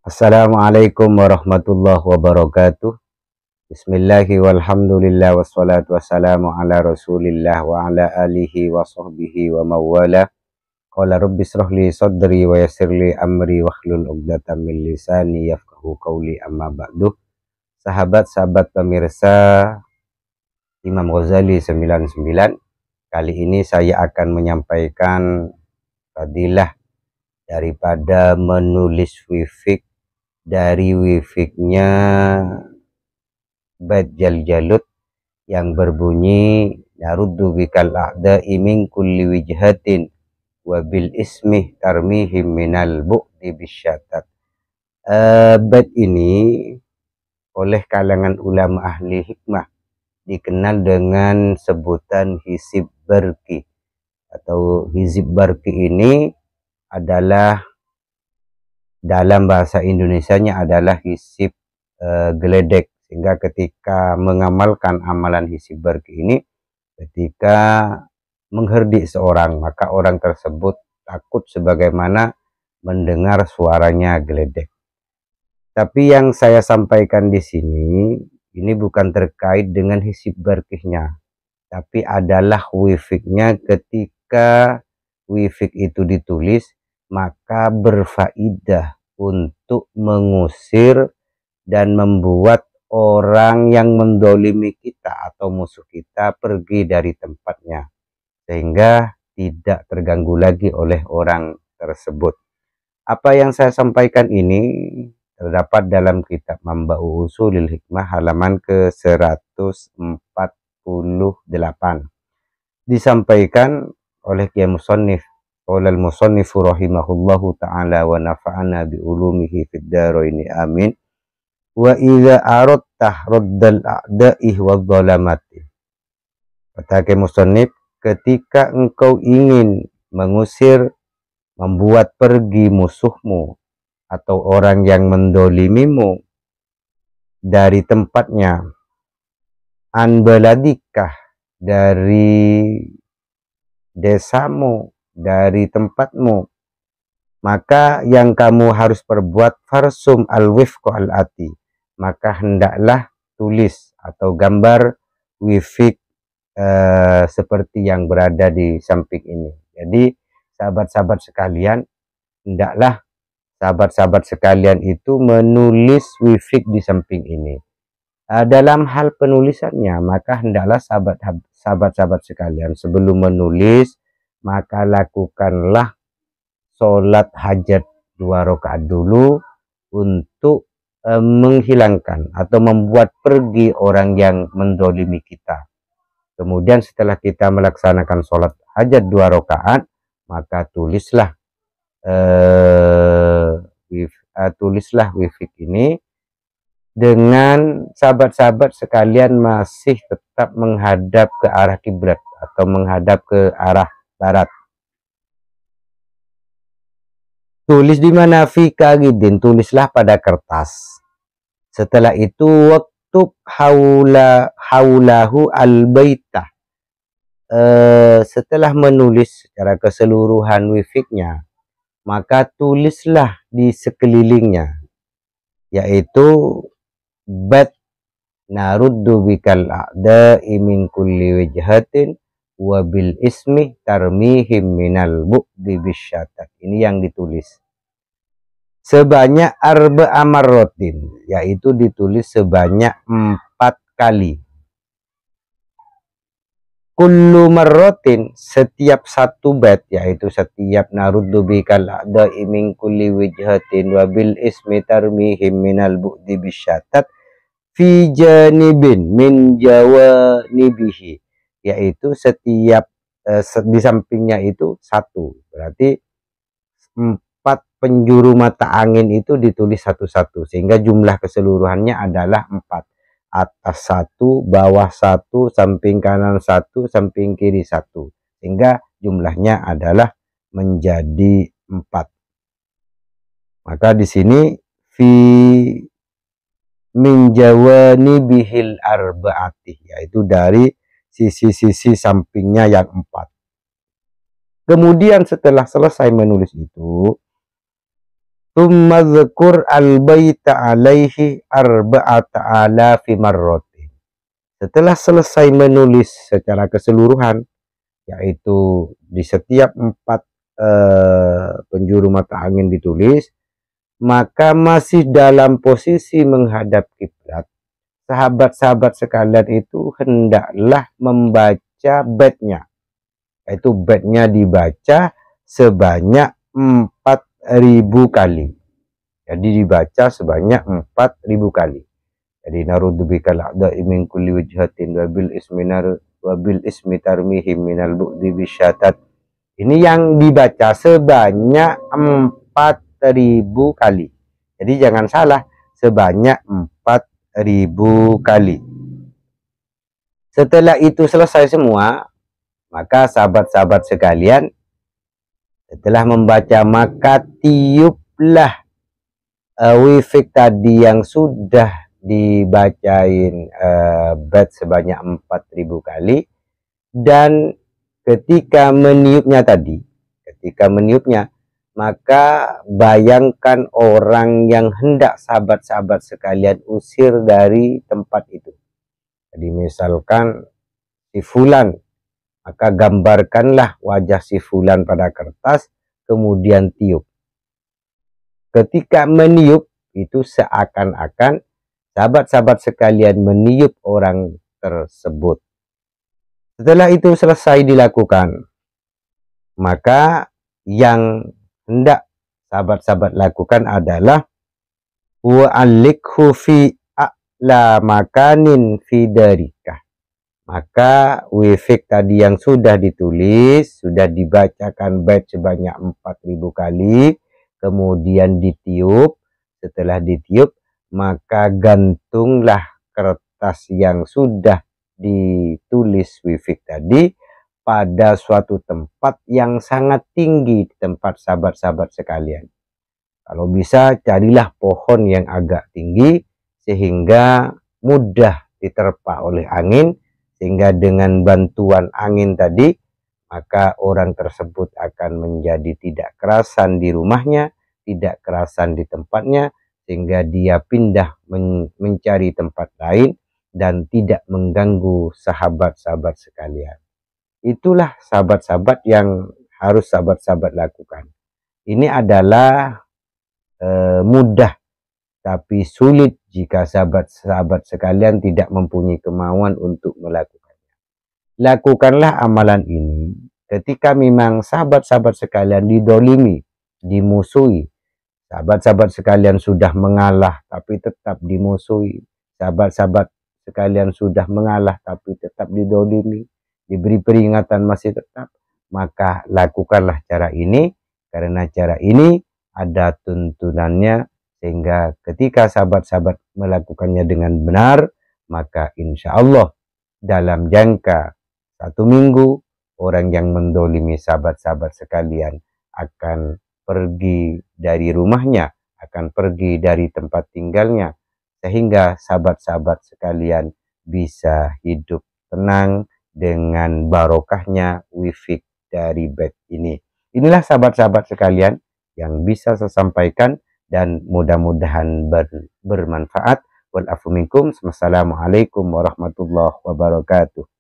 Assalamualaikum warahmatullahi wabarakatuh. Bismillahi walhamdulillah wassalatu wassalamu ala rasulillah wa ala alihi wa sahbihi wa mawala. Qala rabbi shrahli sadri wa yassirli amri wahlul 'uqdatam min lisani yafqahu qawli, amma ba'du. Sahabat-sahabat pemirsa Imam Ghazali 99, kali ini saya akan menyampaikan fadilah daripada menulis wifik dari wifiknya Bait Jaljalut yang berbunyi naruddu bikal a'da'i min kulli wijhatin wa bil ismi tarmihim minal bu'di bisyatat. Bait ini oleh kalangan ulama ahli hikmah dikenal dengan sebutan Hizib Barqi, atau Hizib Barqi ini adalah dalam bahasa Indonesianya adalah hizib geledek, sehingga ketika mengamalkan amalan hizib barqi ini, ketika mengherdik seorang, maka orang tersebut takut sebagaimana mendengar suaranya geledek. Tapi yang saya sampaikan di sini ini bukan terkait dengan hizib barqihnya, tapi adalah wifiknya. Ketika wifik itu ditulis, maka berfaidah untuk mengusir dan membuat orang yang mendolimi kita atau musuh kita pergi dari tempatnya, sehingga tidak terganggu lagi oleh orang tersebut. Apa yang saya sampaikan ini terdapat dalam kitab Manba'u Ushulil Hikmah halaman ke-148. Disampaikan oleh Kiai Musannif, qala al-musannifu rahimahullahu ta'ala wa nafa'ana bi ulumihi fid dharaini amin. Wa idza aradta raddal a'da'i wa dhalamati. Kata Kiai Musannif, ketika engkau ingin mengusir, membuat pergi musuhmu atau orang yang mendolimimu dari tempatnya, an baladikah, dari desamu, dari tempatmu, maka yang kamu harus perbuat farsum al-wifqa al-ati, maka hendaklah tulis atau gambar wifik seperti yang berada di samping ini. Jadi sahabat-sahabat sekalian, hendaklah sahabat-sahabat sekalian itu menulis wifik di samping ini. Dalam hal penulisannya, maka hendaklah sahabat-sahabat sekalian sebelum menulis, maka lakukanlah sholat hajat 2 rakaat dulu untuk menghilangkan atau membuat pergi orang yang mendolimi kita. Kemudian setelah kita melaksanakan sholat hajat 2 rakaat, maka tulislah wifik ini dengan sahabat-sahabat sekalian masih tetap menghadap ke arah kiblat atau menghadap ke arah barat. Tulis di mana? Fi kagidin, tulislah pada kertas. Setelah itu waktub haulahu al-baitah. Setelah menulis secara keseluruhan wifiknya, maka tulislah di sekelilingnya, yaitu bat naruddu bikal a'da'i min kulli wijhatin wa bil ismi tarmihim minal bu'di bisyatat. Ini yang ditulis sebanyak arba'a marrotin, yaitu ditulis sebanyak 4 kali. Kullu marrotin, setiap satu bait, yaitu setiap naruddu bikal a'da'i min kulli wijhatin wa bil ismi tarmihim minal bu'di bisyatat fi janibin min jawanibihi, yaitu setiap di sampingnya itu 1, berarti 4 penjuru mata angin itu ditulis satu-satu, sehingga jumlah keseluruhannya adalah 4. Atas 1, bawah 1, samping kanan 1, samping kiri 1, sehingga jumlahnya adalah menjadi 4. Maka di sini fi min jawanibihil arba'ati, yaitu dari sisi-sisi sampingnya yang 4. Kemudian setelah selesai menulis itu, Thumma dzkur al-baita alaihi arba'ata alafi marratin. Setelah selesai menulis secara keseluruhan, yaitu di setiap 4 penjuru mata angin ditulis, maka masih dalam posisi menghadap kiblat, sahabat-sahabat sekalian itu hendaklah membaca baitnya, yaitu baitnya dibaca sebanyak 4.000 kali. Jadi dibaca sebanyak 4.000 kali. Jadi narudzubikal a'da'i min kulli wajhatin wabil ismi tarmihim minal bu'di bisyatat. Ini yang dibaca sebanyak 4.000 kali. Jadi jangan salah, sebanyak 4.000 kali. Setelah itu selesai semua, maka sahabat-sahabat sekalian, setelah membaca maka tiuplah wifik tadi yang sudah dibacain bait sebanyak 4.000 kali, dan ketika meniupnya maka bayangkan orang yang hendak sahabat-sahabat sekalian usir dari tempat itu. Jadi misalkan si fulan, maka gambarkanlah wajah si fulan pada kertas, kemudian tiup. Ketika meniup itu seakan-akan sahabat-sahabat sekalian meniup orang tersebut. Setelah itu selesai dilakukan, maka yang hendak sahabat-sahabat lakukan adalah wa'allikhu fi a'la makanin fi darikah. Maka wifik tadi yang sudah ditulis, sudah dibacakan bait sebanyak 4.000 kali, kemudian ditiup. Setelah ditiup, maka gantunglah kertas yang sudah ditulis wifik tadi pada suatu tempat yang sangat tinggi di tempat sahabat-sahabat sekalian. Kalau bisa carilah pohon yang agak tinggi sehingga mudah diterpa oleh angin, sehingga dengan bantuan angin tadi maka orang tersebut akan menjadi tidak kerasan di rumahnya, tidak kerasan di tempatnya, sehingga dia pindah mencari tempat lain dan tidak mengganggu sahabat-sahabat sekalian. Itulah sahabat-sahabat yang harus sahabat-sahabat lakukan. Ini adalah mudah tapi sulit jika sahabat-sahabat sekalian tidak mempunyai kemauan untuk melakukannya. Lakukanlah amalan ini ketika memang sahabat-sahabat sekalian didolimi, dimusuhi. Sahabat-sahabat sekalian sudah mengalah tapi tetap dimusuhi. Sahabat-sahabat sekalian sudah mengalah tapi tetap didolimi, diberi peringatan masih tetap. Maka lakukanlah cara ini, karena cara ini ada tuntunannya, sehingga ketika sahabat-sahabat melakukannya dengan benar, maka insya Allah dalam jangka 1 minggu, orang yang mendolimi sahabat-sahabat sekalian akan pergi dari rumahnya, akan pergi dari tempat tinggalnya, sehingga sahabat-sahabat sekalian bisa hidup tenang dengan barokahnya wifik dari bait ini. Inilah sahabat-sahabat sekalian yang bisa saya sampaikan, dan mudah-mudahan bermanfaat. Wal afu minkum. Wassalamualaikum warahmatullahi wabarakatuh.